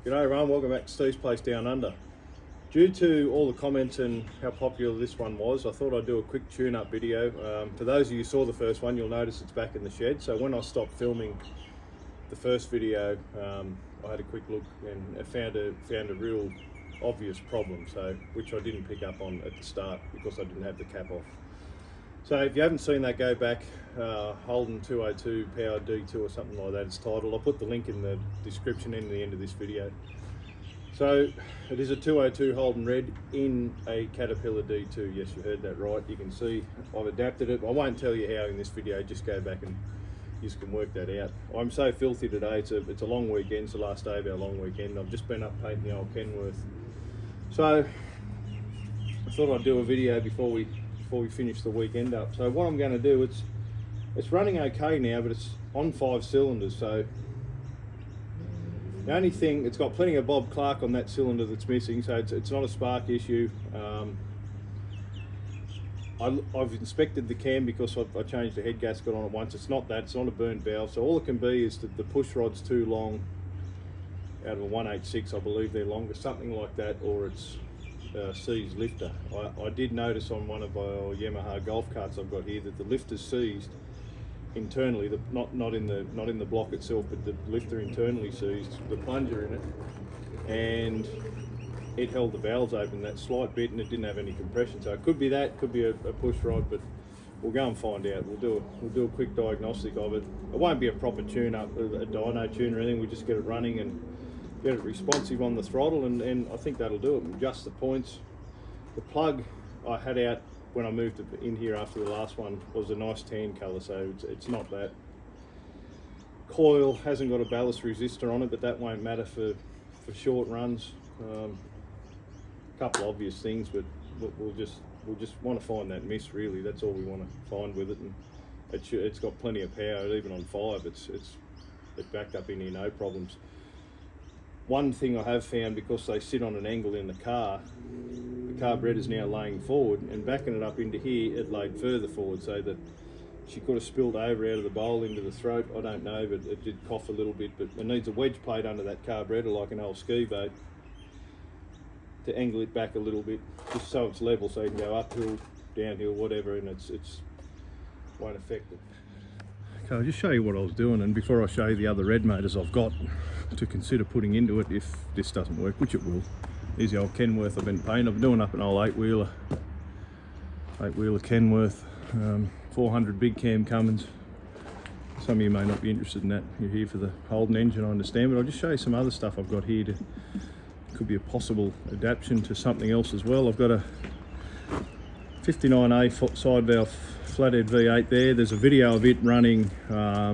G'day everyone, welcome back to Steve's Place Down Under. Due to all the comments and how popular this one was, I thought I'd do a quick tune-up video. For those of you who saw the first one, you'll notice it's back in the shed. So when I stopped filming the first video, I had a quick look and I found a real obvious problem, which I didn't pick up on at the start because I didn't have the cap off. So if you haven't seen that, go back, Holden 202 Power D2 or something like that, it's titled. I'll put the link in the description and the end of this video. So it is a 202 Holden Red in a Caterpillar D2. Yes, you heard that right. You can see I've adapted it. I won't tell you how in this video, just go back and you can work that out. I'm so filthy today, it's a long weekend, it's the last day of our long weekend. I've just been up painting the old Kenworth. So I thought I'd do a video before we finish the weekend up. So what I'm going to do, it's running okay now, but it's on 5 cylinders. So the only thing, it's got plenty of Bob Clark on that cylinder that's missing, so it's not a spark issue. I've inspected the cam because I changed the head gasket on it once. It's not that, it's not a burnt valve. So all it can be is that the push rod's too long, out of a 186 I believe they're longer, something like that, or it's seized lifter. I did notice on one of our Yamaha golf carts I've got here that the lifter's seized internally, not in the block itself, but the lifter internally seized the plunger in it, and it held the valves open that slight bit, and it didn't have any compression. So it could be that, could be a push rod, but we'll go and find out. We'll do a quick diagnostic of it. It won't be a proper tune up, a dyno tune or anything. We just get it running and get it responsive on the throttle, and I think that'll do it. Adjust the points. The plug I had out when I moved it in here after the last one was a nice tan colour, so it's not that. Coil hasn't got a ballast resistor on it, but that won't matter for short runs. A couple obvious things, but we'll just want to find that miss, really. That's all we want to find with it, and it's got plenty of power. Even on 5, it's backed up in here, no problems. One thing I have found, because they sit on an angle in the carburettor is now laying forward, and backing it up into here, it laid further forward, so that she could have spilled over out of the bowl into the throat. I don't know, but it did cough a little bit. But it needs a wedge plate under that carburettor, like an old ski boat, to angle it back a little bit, just so it's level, so you can go uphill, downhill, whatever, and it's won't affect it. Okay, I'll just show you what I was doing, and before I show you the other red motors I've got to consider putting into it if this doesn't work, which it will. Here's the old Kenworth I've been painting. I'm doing up an old 8-wheeler Kenworth, 400 big cam Cummins. Some of you may not be interested in that. You're here for the Holden engine, I understand, but I'll just show you some other stuff I've got here. Could be a possible adaptation to something else as well. I've got a 59A side valve flathead V8 there. There's a video of it running, I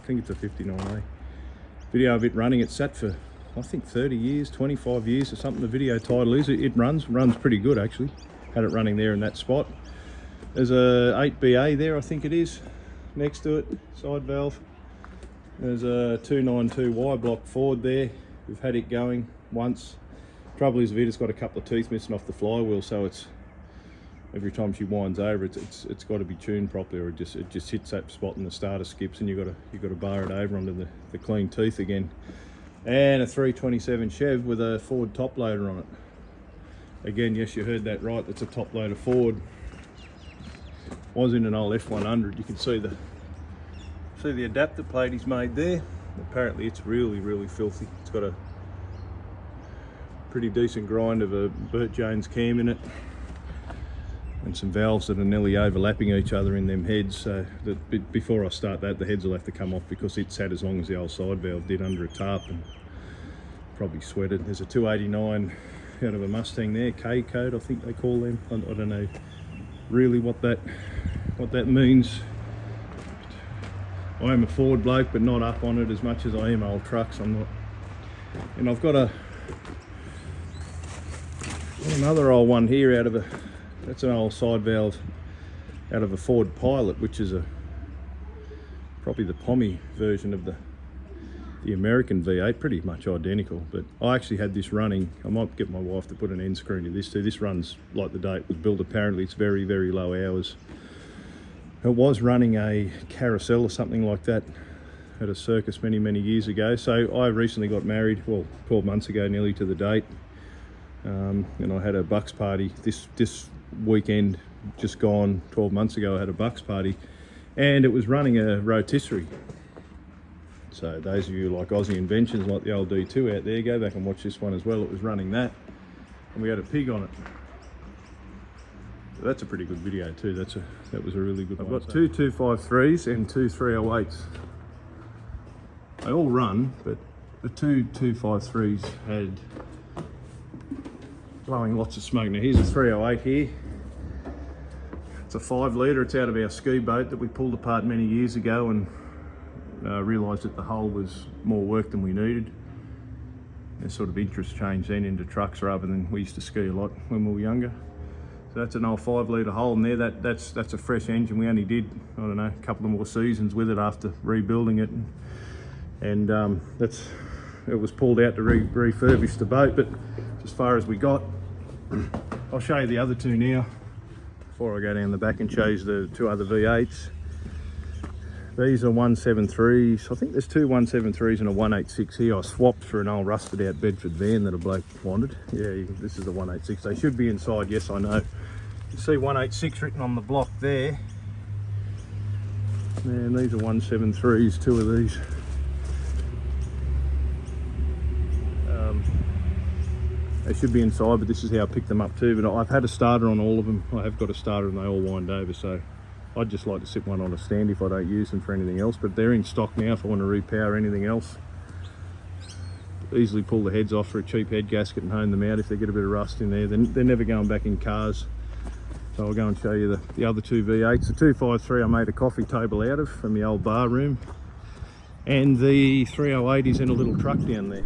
think it's a 59A. Video of it running. It's sat for, I think, 30 years, 25 years or something. The video title is. It runs pretty good, actually. Had it running there in that spot. There's a 8BA there, I think it is, next to it, side valve. There's a 292 Y block Ford there. We've had it going once. Trouble is, it's got a couple of teeth missing off the flywheel, so it's every time she winds over, it's got to be tuned properly, or it just hits that spot and the starter skips, and you've got to bar it over onto the clean teeth again. And a 327 Chev with a Ford top loader on it. Again, yes, you heard that right. That's a top loader Ford. Was in an old F100. You can see the adapter plate he's made there. Apparently, it's really filthy. It's got a pretty decent grind of a Burt Jones cam in it, and some valves that are nearly overlapping each other in them heads. So before I start that, the heads will have to come off, because it sat as long as the old side valve did under a tarp and probably sweated. There's a 289 out of a Mustang there, K code I think they call them. I don't know really what that means. I am a Ford bloke, but not up on it as much as I am old trucks. I'm not. And I've got another old one here that's an old side valve out of a Ford Pilot, which is probably the Pommy version of the American V8, pretty much identical. But I actually had this running. I might get my wife to put an end screen to this too. This runs like the day it was built. Apparently it's very low hours. It was running a carousel or something like that at a circus many years ago. So I recently got married, well, 12 months ago nearly to the date, and I had a bucks party this weekend, just gone 12 months ago. I had a bucks party, and it was running a rotisserie. So those of you like Aussie inventions, like the old D2 out there, go back and watch this one as well. It was running that, and we had a pig on it. So that's a pretty good video too. That was a really good one. I've got two 253s and two 308s. They all run, but the two 253s had blowing lots of smoke. Now here's a 308 here. It's a 5 litre. It's out of our ski boat that we pulled apart many years ago, and realised that the hull was more work than we needed. There's sort of interest changed then into trucks rather than we used to ski a lot when we were younger. So that's an old 5 litre hull in there. That's a fresh engine. We only did, I don't know, a couple of more seasons with it after rebuilding it, and it was pulled out to refurbish the boat. But as far as we got, I'll show you the other two now before I go down the back and show you the two other V8s. These are 173s. I think there's two 173s and a 186 here. I swapped for an old rusted out Bedford van that a bloke wanted. Yeah, this is a 186. They should be inside, yes I know. You see 186 written on the block there. And these are 173s, two of these. They should be inside, but this is how I picked them up too. But I've had a starter on all of them. I have got a starter and they all wind over, so I'd just like to sit one on a stand if I don't use them for anything else. But they're in stock now if I want to repower anything else. Easily pull the heads off for a cheap head gasket and hone them out if they get a bit of rust in there. They're never going back in cars. So I'll go and show you the other two V8s. The 253 I made a coffee table out of from the old bar room. And the 308 is in a little truck down there.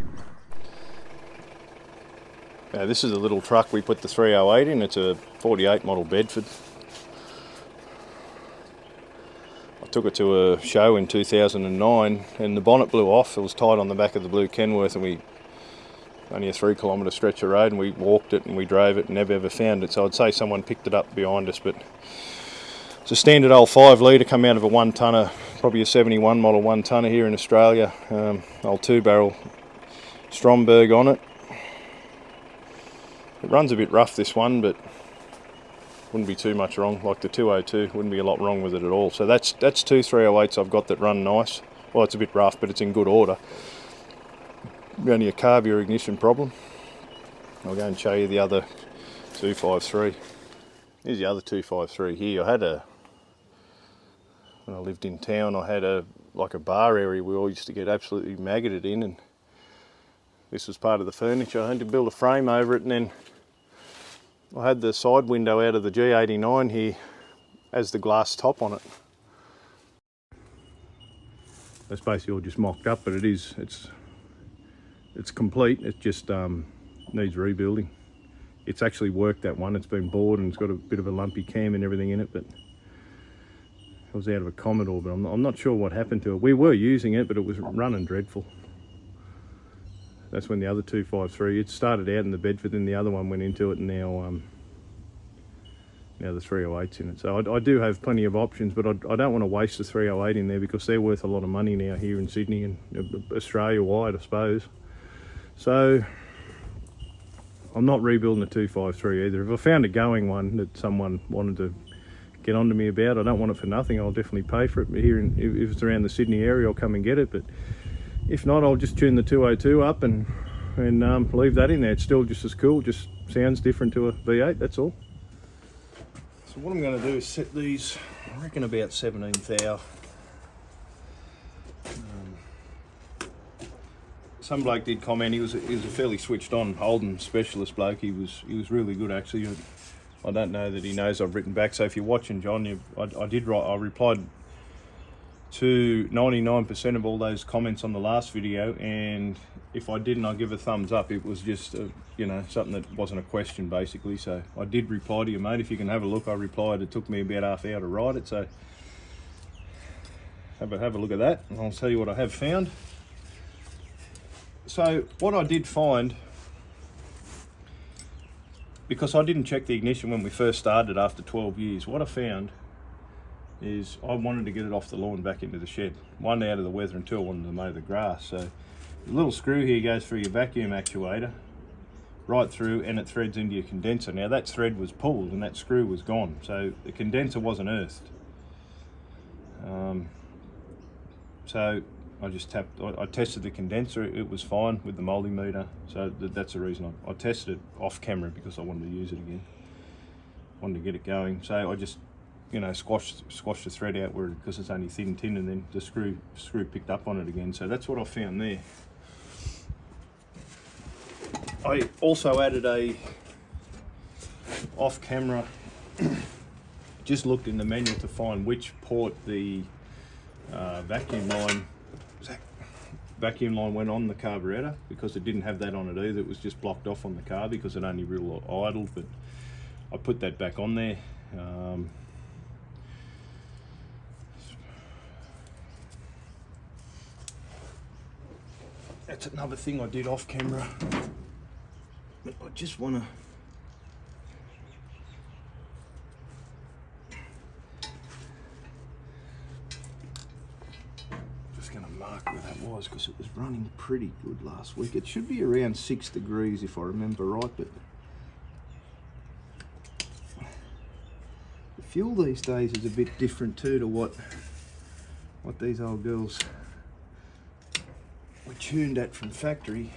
Now this is a little truck we put the 308 in. It's a 48 model Bedford. I took it to a show in 2009 and the bonnet blew off. It was tied on the back of the blue Kenworth, and we only a 3 kilometre stretch of road, and we walked it and we drove it and never ever found it. So I'd say someone picked it up behind us, but it's a standard old 5 litre come out of a 1 tonner, probably a 71 model 1 tonner here in Australia. Old 2 barrel Stromberg on it. It runs a bit rough, this one, but wouldn't be too much wrong. Like the 202, wouldn't be a lot wrong with it at all. So that's two 308s I've got that run nice. Well, it's a bit rough, but it's in good order. Only a carb or ignition problem. I'll go and show you the other 253. Here's the other 253 here. When I lived in town, I had like a bar area we all used to get absolutely maggoted in, and this was part of the furniture. I had to build a frame over it, and then I had the side window out of the G89 here as the glass top on it. That's basically all just mocked up, but it's complete. It just needs rebuilding. It's actually worked, that one. It's been bored and it's got a bit of a lumpy cam and everything in it, but it was out of a Commodore, but I'm not sure what happened to it. We were using it, but it was running dreadful. That's when the other 253, it started out in the Bedford, then the other one went into it, and now the 308's in it. So I do have plenty of options, but I don't want to waste the 308 in there because they're worth a lot of money now here in Sydney and Australia-wide, I suppose. So I'm not rebuilding the 253 either. If I found a going one that someone wanted to get onto me about, I don't want it for nothing. I'll definitely pay for it. But here, if it's around the Sydney area, I'll come and get it. But if not, I'll just tune the 202 up and leave that in there. It's still just as cool, just sounds different to a V8, that's all. So what I'm going to do is set these, I reckon about 17 thou. Some bloke did comment, he was a fairly switched on Holden specialist bloke. He was really good actually. I don't know that he knows I've written back, so if you're watching, John, I replied to 99% of all those comments on the last video, and if I didn't, I'd give a thumbs up. It was just something that wasn't a question basically. So I did reply to you, mate. If you can have a look, I replied. It took me about half hour to write it, so have a look at that and I'll tell you what I have found. So what I did find, because I didn't check the ignition when we first started after 12 years, what I found is I wanted to get it off the lawn back into the shed. One, out of the weather, and two, I wanted to mow the grass. So the little screw here goes through your vacuum actuator right through, and it threads into your condenser. Now that thread was pulled and that screw was gone, so the condenser wasn't earthed. So I tested the condenser, it was fine with the multimeter, so that's the reason I tested it off camera, because I wanted to use it again, wanted to get it going. So I just, you know, squash the thread out where, because it's only thin tin, and then the screw picked up on it again. So that's what I found there. I also added a off camera, just looked in the manual to find which port the vacuum line went on the carburetor, because it didn't have that on it either. It was just blocked off on the car because it only real idled, but I put that back on there. That's another thing I did off camera, but I just want to mark where that was, because it was running pretty good last week. It should be around 6 degrees if I remember right, but the fuel these days is a bit different too to what these old girls were tuned at from factory.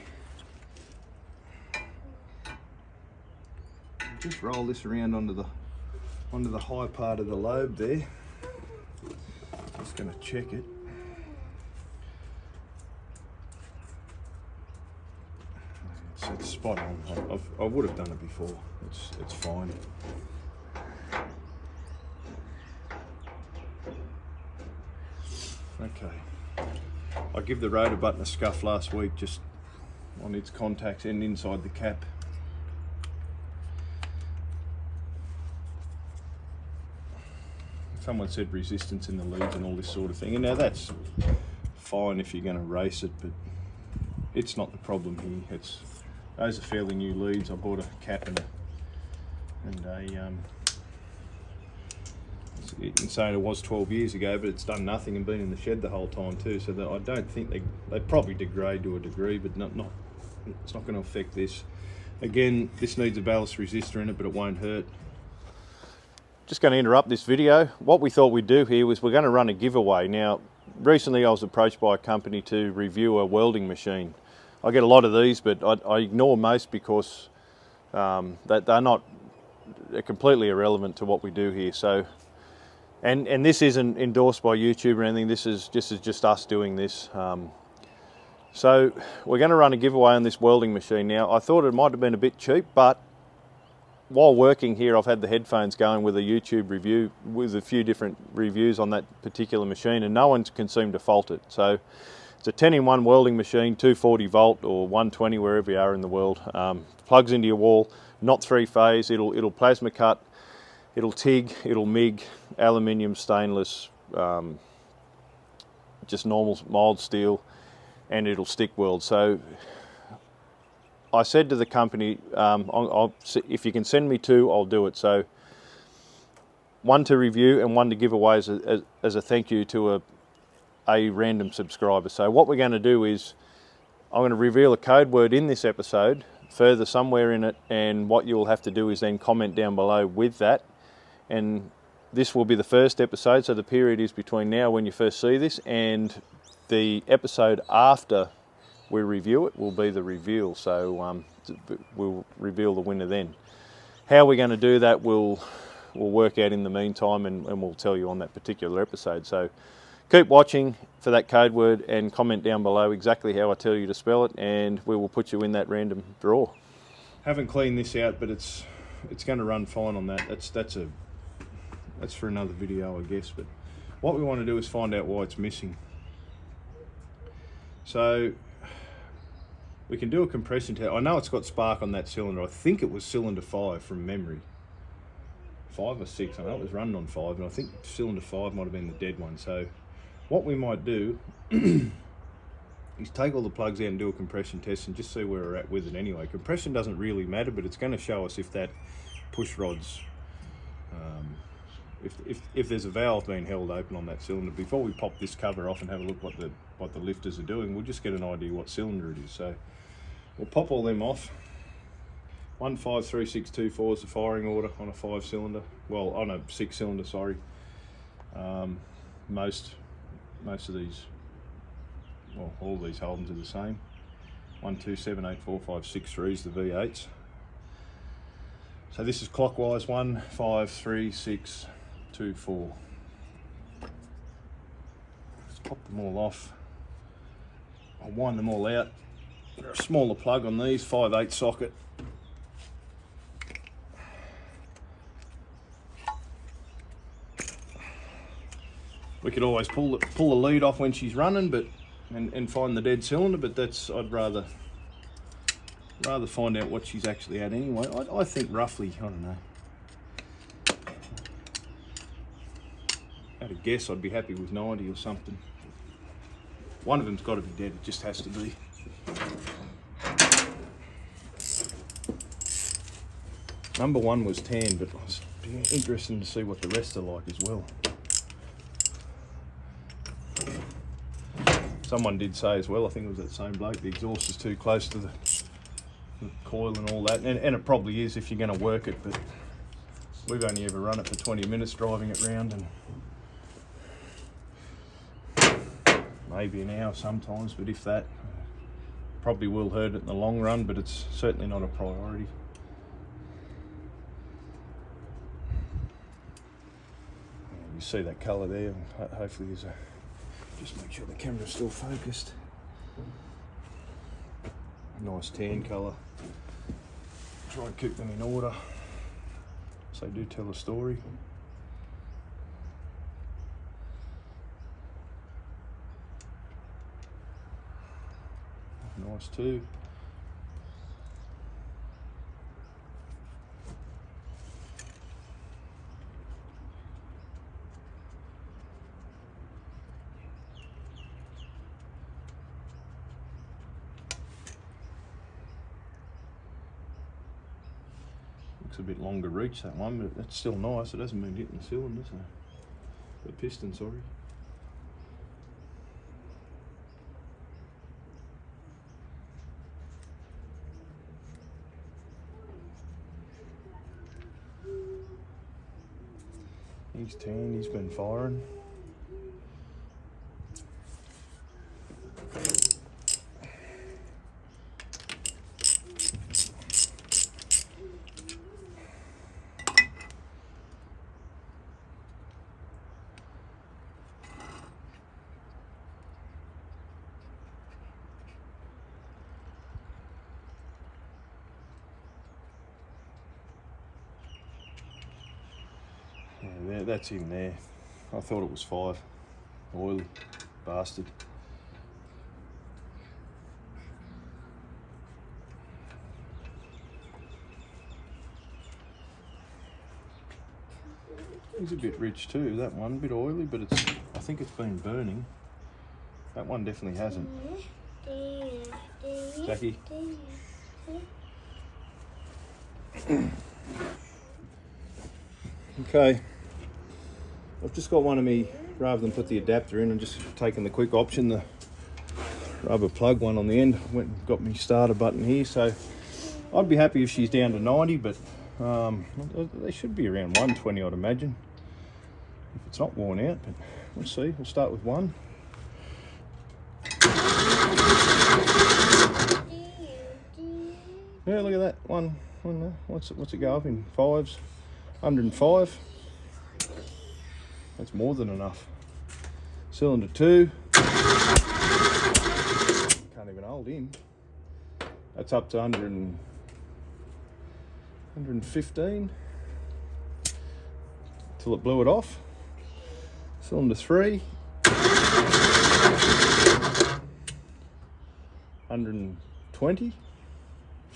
Just roll this around onto the high part of the lobe there. Just going to check it. It's spot on. I would have done it before. It's fine. Okay. I give the rotor button a scuff last week, just on its contacts and inside the cap. Someone said resistance in the leads and all this sort of thing, and now that's fine if you're going to race it, but it's not the problem here. Those are fairly new leads. I bought a cap and it's saying it was 12 years ago, but it's done nothing and been in the shed the whole time too. So that I don't think they probably degrade to a degree, but it's not going to affect this. Again, this needs a ballast resistor in it, but it won't hurt. Just going to interrupt this video. What we thought we'd do here was we're going to run a giveaway. Now, recently I was approached by a company to review a welding machine. I get a lot of these, but I ignore most because they're completely irrelevant to what we do here. So, and this isn't endorsed by YouTube or anything. This is just us doing this. So we're going to run a giveaway on this welding machine. Now, I thought it might have been a bit cheap, but while working here, I've had the headphones going with a YouTube review, with a few different reviews on that particular machine, and no one can seem to fault it. So it's a 10-in-1 welding machine, 240 volt or 120 wherever you are in the world. Plugs into your wall, not 3-phase. It'll plasma cut, it'll TIG, it'll MIG, aluminium, stainless, just normal mild steel, and it'll stick weld. So I said to the company, if you can send me 2, I'll do it. So 1 to review and 1 to give away as a thank you to a random subscriber. So what we're going to do is I'm going to reveal a code word in this episode further somewhere in it, and what you'll have to do is then comment down below with that. And this will be the first episode, so the period is between now when you first see this and the episode after we review it will be the reveal. So we'll reveal the winner then. How we're going to do that we'll work out in the meantime, and we'll tell you on that particular episode. So keep watching for that code word and comment down below exactly how I tell you to spell it, and we will put you in that random draw. Haven't cleaned this out, but it's going to run fine on that. That's for another video, I guess. But what we want to do is find out why it's missing. So we can do a compression test. I know it's got spark on that cylinder. I think it was cylinder 5 from memory. 5 or 6, I know it was running on 5, and I think cylinder 5 might have been the dead one. So what we might do is take all the plugs out and do a compression test and just see where we're at with it anyway. Compression doesn't really matter, but it's going to show us if that push rod's if there's a valve being held open on that cylinder. Before we pop this cover off and have a look what the lifters are doing, we'll just get an idea what cylinder it is. So we'll pop all them off. 153624 is the firing order on a 5-cylinder. Well, on a 6-cylinder, sorry. Most of these, well, all these Holdens are the same. 1278456 is the V8s. So this is clockwise, 153624. Let's pop them all off. I'll wind them all out. A smaller plug on these, 5/8 socket. We could always pull the lead off when she's running, but and find the dead cylinder. But that's, I'd rather find out what she's actually at anyway. I think roughly, I don't know. At a guess, I'd be happy with 90 or something. One of them's got to be dead. It just has to be. Number 1 was tan, but it's interesting to see what the rest are like as well. Someone did say as well, I think it was that same bloke, the exhaust is too close to the coil and all that, and it probably is if you're going to work it, but we've only ever run it for 20 minutes driving it round, and maybe an hour sometimes, but if that, probably will hurt it in the long run, but it's certainly not a priority. You see that colour there, and hopefully there's a, just make sure the camera's still focused. Nice tan colour. Try and keep them in order so they do tell a story. Nice too. Looks a bit longer reach, that one, but that's still nice. It hasn't been hitting the cylinder, so the piston, sorry. He's tan, he's been firing. Yeah, that's in there. I thought it was 5. Oily bastard. He's a bit rich too, that one, a bit oily, but it's, I think it's been burning. That one definitely hasn't. Jackie? Okay, I've just got one of me, rather than put the adapter in, I'm just taking the quick option, the rubber plug one on the end. Went and got me starter button here, so I'd be happy if she's down to 90, but they should be around 120, I'd imagine, if it's not worn out, but we'll see. We'll start with 1. Yeah, look at that, one, what's it go up in? 5s? 105. That's more than enough. Cylinder 2. Can't even hold in. That's up to 115 till it blew it off. Cylinder 3. 120.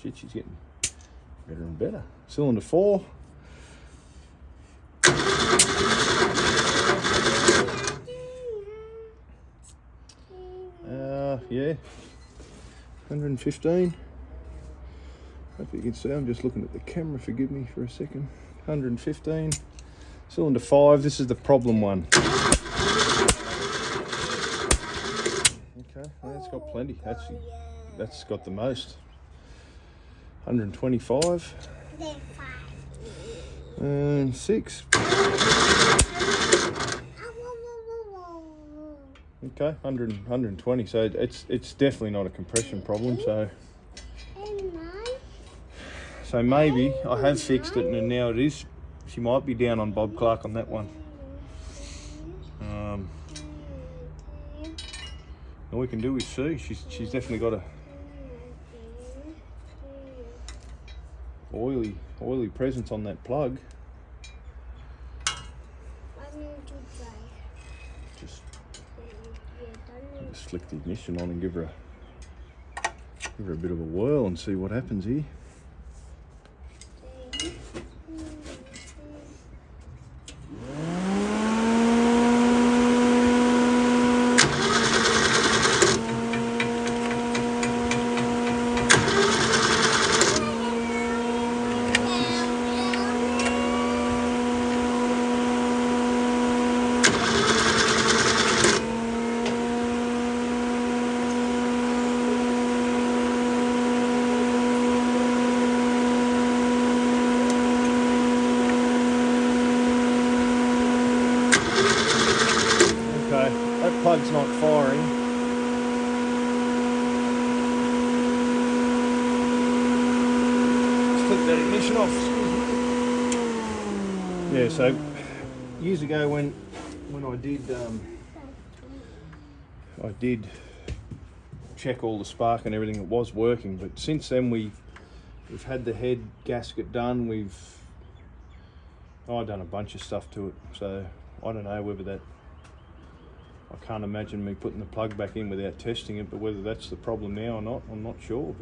Shit, she's getting better and better. Cylinder 4. Yeah, 115. Hope you can see, I'm just looking at the camera, forgive me for a second. 115. Cylinder 5, this is the problem one. Okay, well, it's got plenty. That's got the most. 125. And 6. Okay, 120. So it's definitely not a compression problem. So maybe I have fixed it, and now it is. She might be down on Bob Clark on that one. All we can do is see. She's definitely got a oily presence on that plug. Just flick the ignition on and give her a bit of a whirl and see what happens here. That plug's not firing. Let's flick that ignition off. Yeah, so years ago when I did check all the spark and everything, it was working, but since then we've had the head gasket done, I've done a bunch of stuff to it, so I don't know whether that, I can't imagine me putting the plug back in without testing it, but whether that's the problem now or not, I'm not sure.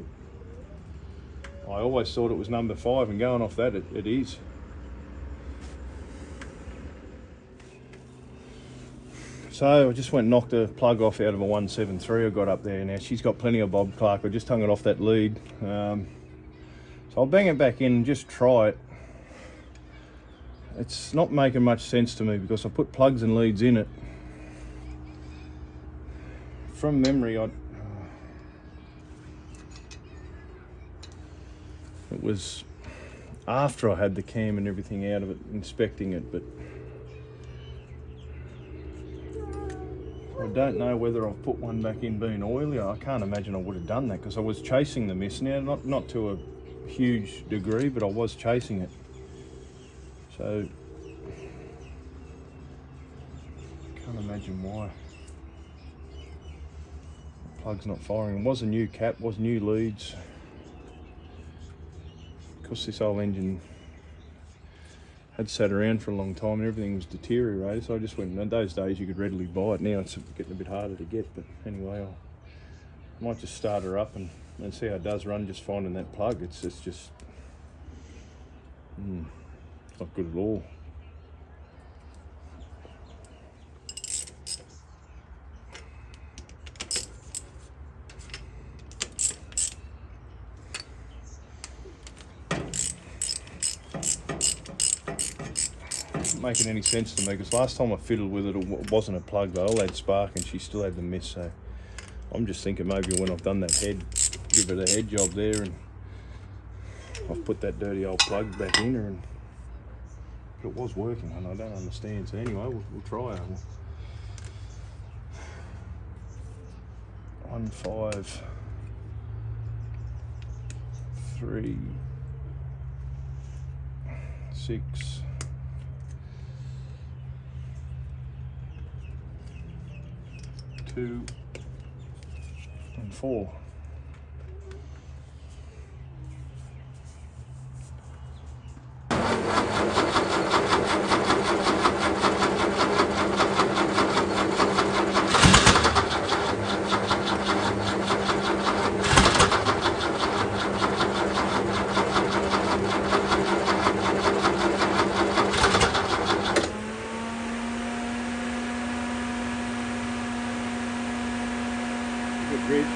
But I always thought it was number 5, and going off that, it is. So I just went and knocked a plug off out of a 173 I got up there. Now she's got plenty of Bob Clark. I just hung it off that lead. So I'll bang it back in and just try it. It's not making much sense to me because I put plugs and leads in it. From memory, it was after I had the cam and everything out of it, inspecting it, but I don't know whether I've put one back in being oily. I can't imagine I would have done that because I was chasing the mist. Now, not to a huge degree, but I was chasing it. So I can't imagine why. Plug's not firing. It was a new cap, was new leads. Because this old engine had sat around for a long time and everything was deteriorated, so I just went, in those days you could readily buy it. Now it's getting a bit harder to get, but anyway, I might just start her up and see how it does run, just finding that plug. It's just not good at all. Making any sense to me because last time I fiddled with it, it wasn't a plug. They all had spark and she still had the mist. So I'm just thinking maybe when I've done that head, give it a head job there, and I've put that dirty old plug back in her, and but it was working, and I don't understand. So anyway, we'll try it. 1, 5, 3, 6. 2 and 4. Good bridge.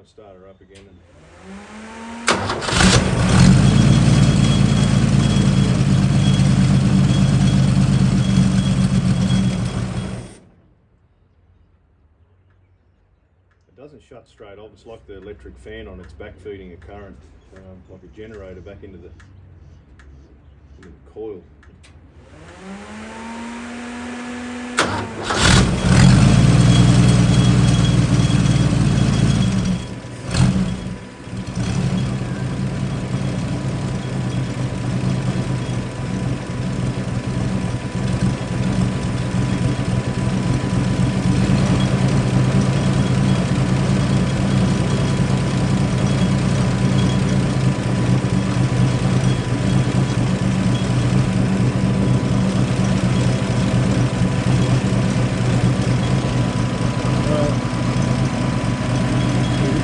and start her up again. It doesn't shut straight off. It's like the electric fan on. It's back feeding a current, like a generator back into the coil.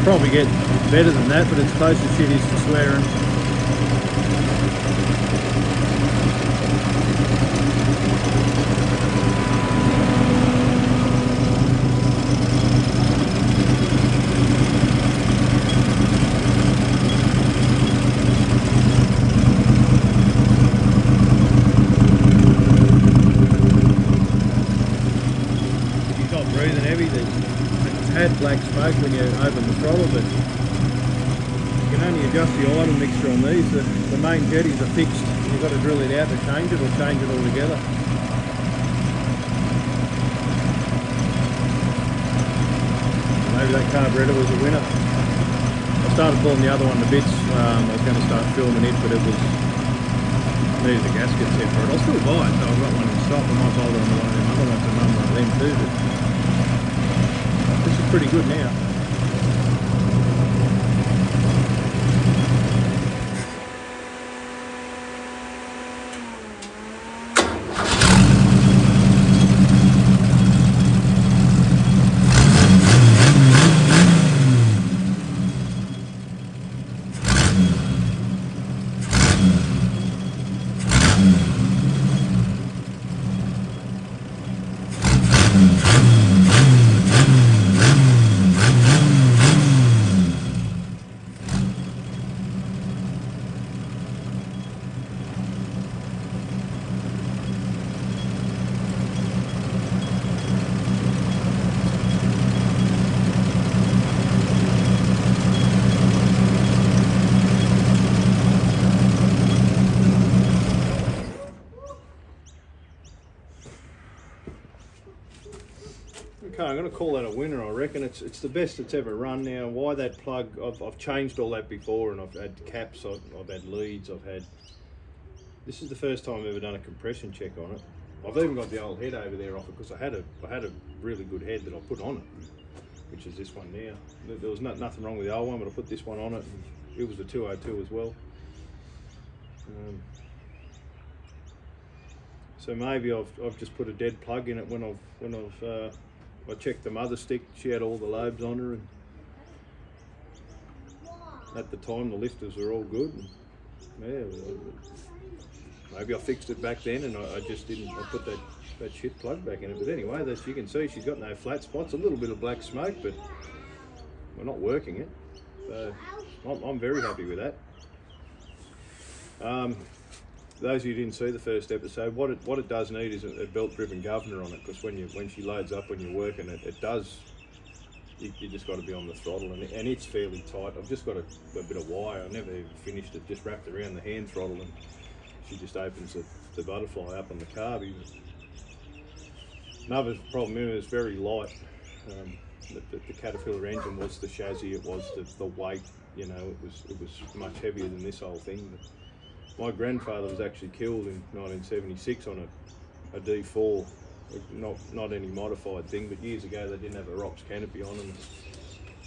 Probably get better than that, but it's close as shit is to swearing. He's not breathing heavy. It's had black smoke when you open the throttle, but you can only adjust the idle mixture on these. The main jetties are fixed. You've got to drill it out to change it, or change it altogether. Maybe that carburetor was a winner. I started pulling the other one to bits. I was going to start filming it, but it was needed a gasket set for it. I'll still buy it, so I've got one in stock. I might bolt it on one of them other ones and run one of them too. But this is pretty good now. Okay, I'm going to call that a winner. I reckon it's the best it's ever run now. Why that plug? I've changed all that before, and I've had caps, I've had leads, I've had. This is the first time I've ever done a compression check on it. I've even got the old head over there off it because I had a really good head that I put on it, which is this one now. There was nothing wrong with the old one, but I put this one on it. And it was the 202 as well. So maybe I've just put a dead plug in it when I checked the mother stick. She had all the lobes on her, and at the time the lifters were all good. And yeah, maybe I fixed it back then, and I just didn't. I put that shit plug back in it. But anyway, as you can see, she's got no flat spots. A little bit of black smoke, but we're not working it. So I'm very happy with that. Those of you who didn't see the first episode, what it does need is a belt-driven governor on it, because when she loads up when you're working it does. You just got to be on the throttle, and it's fairly tight. I've just got a bit of wire. I never even finished it. Just wrapped around the hand throttle, and she just opens the butterfly up on the carb. Another problem is it's very light. The Caterpillar engine was the chassis. It was the weight. You know, it was much heavier than this whole thing. But my grandfather was actually killed in 1976 on a D4, not any modified thing, but years ago they didn't have a ROPS canopy on them.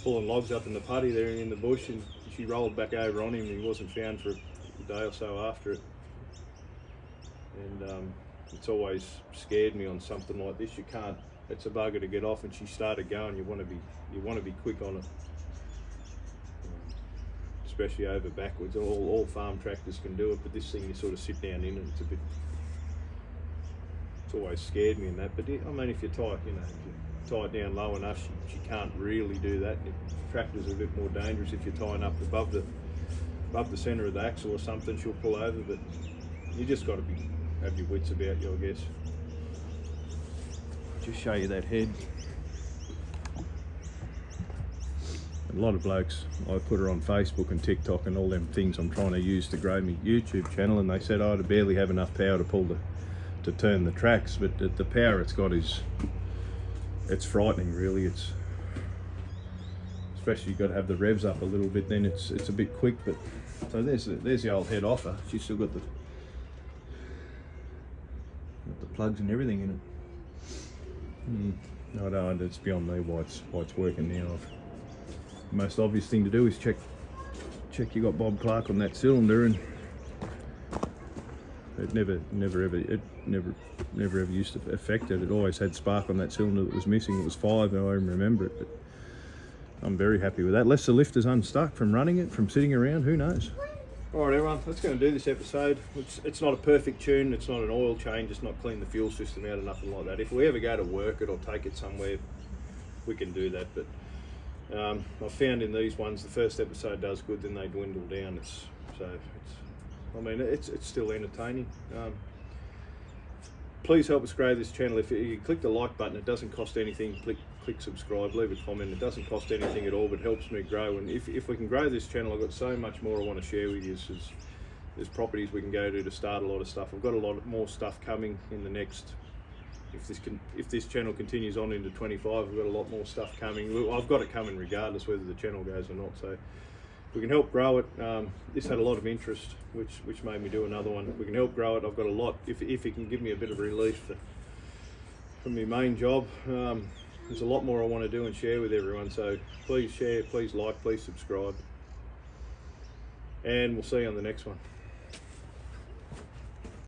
Pulling logs up in the putty there in the bush, and she rolled back over on him, and he wasn't found for a day or so after it. And it's always scared me on something like this. You can't. It's a bugger to get off, and she started going. You want to be quick on it. Especially over backwards. All farm tractors can do it, but this thing you sort of sit down in, and it's always scared me in that. But I mean, if you're tight, you know, tie it down low enough, she can't really do that. And tractors are a bit more dangerous if you're tying up above the centre of the axle or something, she'll pull over. But you just got to have your wits about you, I guess. Just show you that head. A lot of blokes, I put her on Facebook and TikTok and all them things I'm trying to use to grow my YouTube channel, and they said I'd barely have enough power to pull to turn the tracks, but the power it's got it's frightening, really. It's especially you've got to have the revs up a little bit, then it's a bit quick. But so there's the old head offer. She's still got the plugs and everything in it. I don't, it's beyond me why it's working now. The most obvious thing to do is check you got Bob Clark on that cylinder, and it never ever used to affect it. It always had spark on that cylinder that was missing. It was 5, and I remember it, but I'm very happy with that. Unless the lifter's unstuck from running it, from sitting around, who knows? Alright everyone, that's going to do this episode. It's not a perfect tune, it's not an oil change, it's not clean the fuel system out or nothing like that. If we ever go to work it or take it somewhere, we can do that. But I found in these ones, the first episode does good, then they dwindle down. It's still entertaining. Please help us grow this channel. If you click the like button, it doesn't cost anything. Click subscribe, leave a comment. It doesn't cost anything at all, but helps me grow. And if we can grow this channel, I've got so much more I want to share with you. There's properties we can go to start a lot of stuff. I've got a lot more stuff coming in the next. If this channel continues on into 25, we've got a lot more stuff coming. I've got it coming regardless whether the channel goes or not. So if we can help grow it. This had a lot of interest, which made me do another one. If we can help grow it, I've got a lot. If it can give me a bit of relief from my main job, there's a lot more I want to do and share with everyone. So please share, please like, please subscribe, and we'll see you on the next one.